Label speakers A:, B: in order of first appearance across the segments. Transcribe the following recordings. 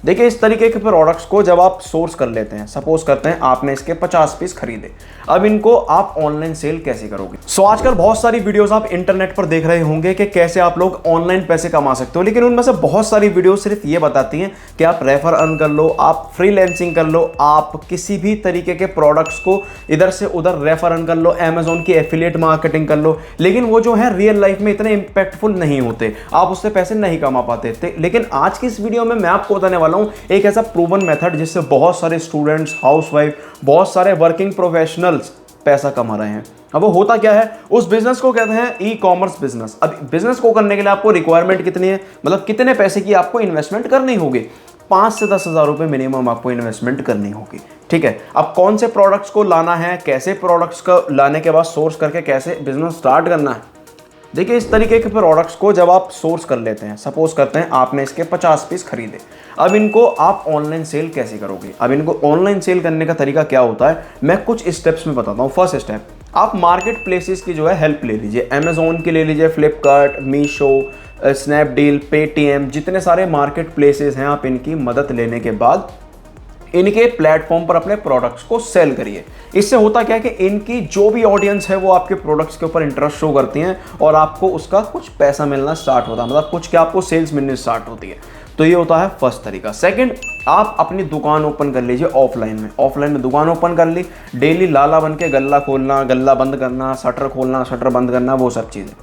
A: देखिए, इस तरीके के प्रोडक्ट्स को जब आप सोर्स कर लेते हैं, सपोज करते हैं आपने इसके 50 पीस खरीदे, अब इनको आप ऑनलाइन सेल कैसे करोगे। आजकल बहुत सारी वीडियोस आप इंटरनेट पर देख रहे होंगे कि कैसे आप लोग ऑनलाइन पैसे कमा सकते हो, लेकिन उनमें से बहुत सारी वीडियो सिर्फ ये बताती हैं कि आप रेफर अर्न कर लो, आप फ्रीलांसिंग कर लो, आप किसी भी तरीके के प्रोडक्ट्स को इधर से उधर रेफर अर्न कर लो, अमेजोन की एफिलिएट मार्केटिंग कर लो, लेकिन वो जो है रियल लाइफ में इतने इंपैक्टफुल नहीं होते, आप उससे पैसे नहीं कमा पाते थे। लेकिन आज की इस वीडियो में मैं आपको बताने वाला हूं एक ऐसा प्रूवन मेथड जिससे बहुत सारे स्टूडेंट्स, हाउसवाइफ, बहुत सारे वर्किंग प्रोफेशनल्स पैसा कमा रहे हैं। अब वो होता क्या है, उस बिजनेस को कहते हैं ई कॉमर्स बिजनेस। अब बिजनेस को करने के लिए आपको रिक्वायरमेंट कितनी है, मतलब कितने पैसे की आपको इन्वेस्टमेंट करनी होगी, 5 से 10 हज़ार रुपये मिनिमम आपको इन्वेस्टमेंट करनी होगी। ठीक है, अब कौन से प्रोडक्ट्स को लाना है, कैसे प्रोडक्ट्स को लाने के बाद सोर्स करके कैसे बिजनेस स्टार्ट करना है। देखिए, इस तरीके के प्रोडक्ट्स को जब आप सोर्स कर लेते हैं, सपोज करते हैं आपने इसके 50 पीस खरीदे, अब इनको आप ऑनलाइन सेल कैसे करोगे। अब इनको ऑनलाइन सेल करने का तरीका क्या होता है, मैं कुछ स्टेप्स में बताता हूँ। फर्स्ट स्टेप, आप मार्केट प्लेसेस की जो है हेल्प ले लीजिए, अमेजोन की ले लीजिए, फ्लिपकार्ट, मीशो, स्नैपडील, पेटीएम, जितने सारे मार्केट प्लेसेस हैं, आप इनकी मदद लेने के बाद इनके प्लेटफॉर्म पर अपने प्रोडक्ट्स को सेल करिए। इससे होता क्या है कि इनकी जो भी ऑडियंस है वो आपके प्रोडक्ट्स के ऊपर इंटरेस्ट शो करती हैं और आपको उसका कुछ पैसा मिलना स्टार्ट होता है, मतलब कुछ क्या आपको सेल्स मिलनी स्टार्ट होती है। तो ये होता है फर्स्ट तरीका। सेकंड, आप अपनी दुकान ओपन कर लीजिए ऑफलाइन में। ऑफलाइन में दुकान ओपन कर ली, डेली लाला बन के गल्ला खोलना, गल्ला बंद करना, शटर खोलना, शटर बंद करना, वो सब चीज़ें।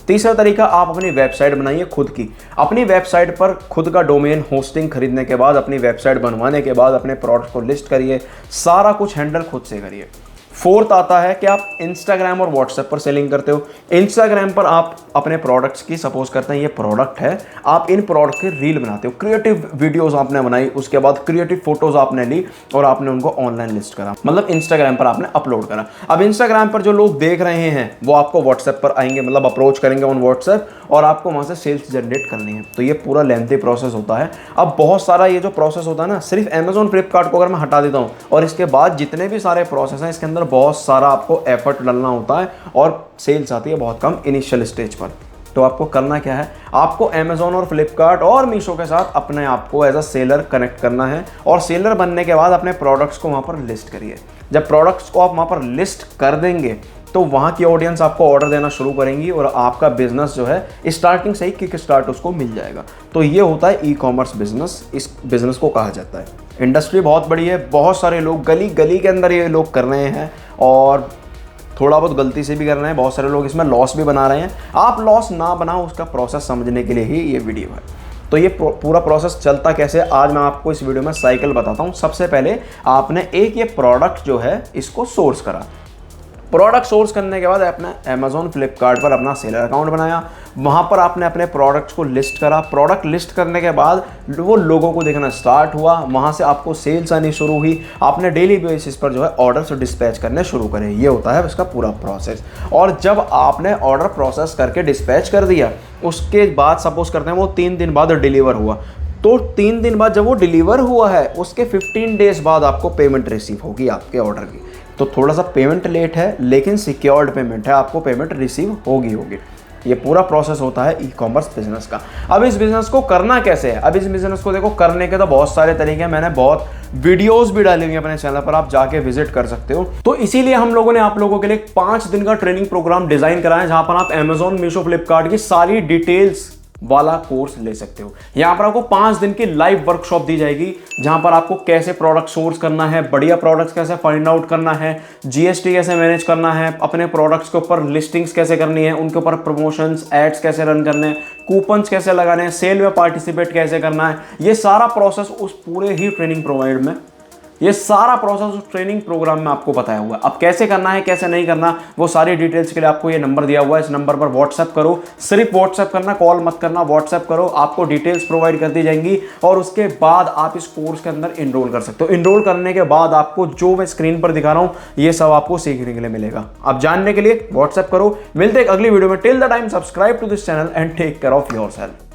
A: तीसरा तरीका, आप अपनी वेबसाइट बनाइए खुद की। अपनी वेबसाइट पर खुद का डोमेन होस्टिंग खरीदने के बाद, अपनी वेबसाइट बनवाने के बाद अपने प्रोडक्ट को लिस्ट करिए, सारा कुछ हैंडल खुद से करिए। फोर्थ आता है कि आप इंस्टाग्राम और व्हाट्सएप पर सेलिंग करते हो। इंस्टाग्राम पर आप अपने प्रोडक्ट्स की, सपोज करते हैं ये प्रोडक्ट है, आप इन प्रोडक्ट की रील बनाते हो, क्रिएटिव वीडियोस आपने बनाई, उसके बाद क्रिएटिव फोटोज आपने ली और आपने उनको ऑनलाइन लिस्ट करा, मतलब इंस्टाग्राम पर आपने अपलोड करा। अब इंस्टाग्राम पर जो लोग देख रहे हैं वो आपको व्हाट्सएप पर आएंगे, मतलब अप्रोच करेंगे ऑन व्हाट्सएप, और आपको वहाँ से सेल्स जनरेट करनी है। तो ये पूरा लेंथी प्रोसेस होता है। अब बहुत सारा ये जो प्रोसेस होता है ना, सिर्फ अमेजोन, फ्लिपकार्ट को अगर मैं हटा देता हूँ और इसके बाद जितने भी सारे प्रोसेस हैं, इसके अंदर बहुत सारा आपको एफर्ट डालना होता है और सेल्स आती है बहुत कम इनिशियल स्टेज पर। तो आपको करना क्या है, आपको अमेजोन और फ्लिपकार्ट और मीशो के साथ अपने आप को एज अ सेलर कनेक्ट करना है और सेलर बनने के बाद अपने प्रोडक्ट्स को वहाँ पर लिस्ट करिए। जब प्रोडक्ट्स को आप वहाँ पर लिस्ट कर देंगे तो वहाँ की ऑडियंस आपको ऑर्डर देना शुरू करेंगी और आपका बिजनेस जो है स्टार्टिंग से ही किक स्टार्ट उसको मिल जाएगा। तो ये होता है ई कॉमर्स बिजनेस, इस बिजनेस को कहा जाता है। इंडस्ट्री बहुत बड़ी है, बहुत सारे लोग गली गली के अंदर ये लोग कर रहे हैं और थोड़ा बहुत गलती से भी कर रहे हैं, बहुत सारे लोग इसमें लॉस भी बना रहे हैं। आप लॉस ना बनाओ, उसका प्रोसेस समझने के लिए ही ये वीडियो है। तो ये पूरा प्रोसेस चलता कैसे, आज मैं आपको इस वीडियो में साइकिल बताता हूँ। सबसे पहले आपने एक ये प्रोडक्ट जो है इसको सोर्स करा। प्रोडक्ट सोर्स करने के बाद आपने अमेजोन, फ्लिपकार्ट पर अपना सेलर अकाउंट बनाया, वहाँ पर आपने अपने प्रोडक्ट्स को लिस्ट करा। प्रोडक्ट लिस्ट करने के बाद वो लोगों को देखना स्टार्ट हुआ, वहाँ से आपको सेल्स आनी शुरू हुई, आपने डेली बेसिस पर जो है ऑर्डर्स डिस्पैच करने शुरू करे। ये होता है उसका पूरा प्रोसेस। और जब आपने ऑर्डर प्रोसेस करके डिस्पैच कर दिया, उसके बाद सपोज करते हैं वो 3 दिन बाद डिलीवर हुआ, तो 3 दिन बाद जब वो डिलीवर हुआ है उसके 15 डेज बाद आपको पेमेंट रिसीव होगी आपके ऑर्डर की। तो थोड़ा सा पेमेंट लेट है लेकिन सिक्योर्ड पेमेंट है, आपको पेमेंट रिसीव होगी। ये पूरा प्रोसेस होता है ई कॉमर्स बिजनेस का। अब इस बिजनेस को करना कैसे है, अब इस बिजनेस को देखो, करने के तो बहुत सारे तरीके हैं, मैंने बहुत वीडियोस भी डाली हुई हैं अपने चैनल पर, आप जाके विजिट कर सकते हो। तो इसीलिए हम लोगों ने आप लोगों के लिए 5 दिन का ट्रेनिंग प्रोग्राम डिजाइन करा है, जहां पर आप अमेजोन, मीशो, फ्लिपकार्ट की सारी डिटेल्स वाला कोर्स ले सकते हो। यहां पर आपको 5 दिन की लाइव वर्कशॉप दी जाएगी, जहां पर आपको कैसे प्रोडक्ट सोर्स करना है, बढ़िया प्रोडक्ट्स कैसे फाइंड आउट करना है, जीएसटी कैसे मैनेज करना है, अपने प्रोडक्ट्स के ऊपर लिस्टिंग्स कैसे करनी है, उनके ऊपर प्रमोशंस, एड्स कैसे रन करने हैं, कूपन्स कैसे लगाने हैं, सेल में पार्टिसिपेट कैसे करना है। ये सारा प्रोसेस उस पूरे ही ट्रेनिंग प्रोवाइड में, ये सारा प्रोसेस उस ट्रेनिंग प्रोग्राम में आपको बताया हुआ है। अब कैसे करना है, कैसे नहीं करना, वो सारी डिटेल्स के लिए आपको ये नंबर दिया हुआ है, इस नंबर पर व्हाट्सएप करो। सिर्फ व्हाट्सएप करना, कॉल मत करना, व्हाट्सएप करो, आपको डिटेल्स प्रोवाइड कर दी जाएंगी और उसके बाद आप इस कोर्स के अंदर इनरोल कर सकते हो। इनरोल करने के बाद आपको जो मैं स्क्रीन पर दिखा रहा हूँ ये सब आपको सीखने के लिए मिलेगा। अब जानने के लिए व्हाट्सएप करो। मिलते हैं अगली वीडियो में। Till the time subscribe to this channel and take care of yourself.